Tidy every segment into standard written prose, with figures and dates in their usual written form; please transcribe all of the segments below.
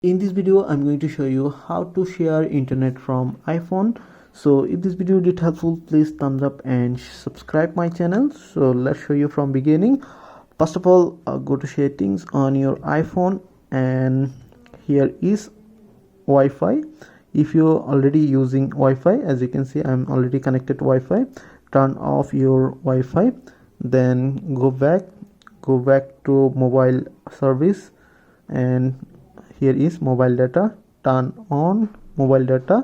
In this video I'm going to show you how to share internet from iPhone. So if this video did helpful, please thumbs up and subscribe my channel. So let's show you from beginning. First of all, go to settings on your iPhone, and here is Wi-Fi. If you're already using Wi-Fi, as you can see I'm already connected to Wi-Fi, turn off your Wi-Fi, then go back to mobile service, and here is mobile data. Turn on mobile data.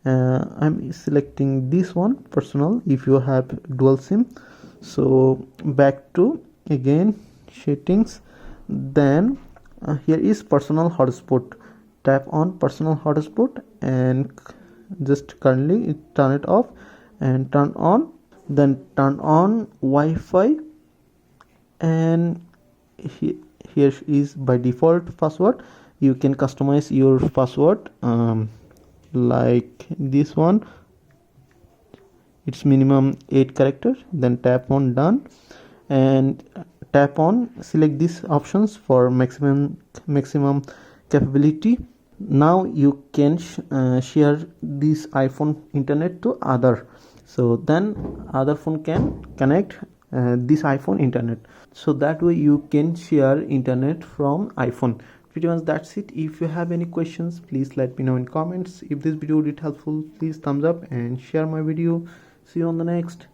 I'm selecting this one, personal, if you have dual SIM. So back to again settings, then here is personal hotspot. Tap on personal hotspot and just currently turn it off and turn on, then turn on Wi-Fi, and here is by default password. You can customize your password like this one. It's minimum 8 characters. Then tap on done and tap on select these options for maximum capability. Now you can share this iPhone internet to other, so then other phone can connect this iPhone internet, so that way you can share internet from iPhone. Pretty much that's it. If you have any questions, please let me know in comments. If this video did helpful, please thumbs up and share my video. See you on the next.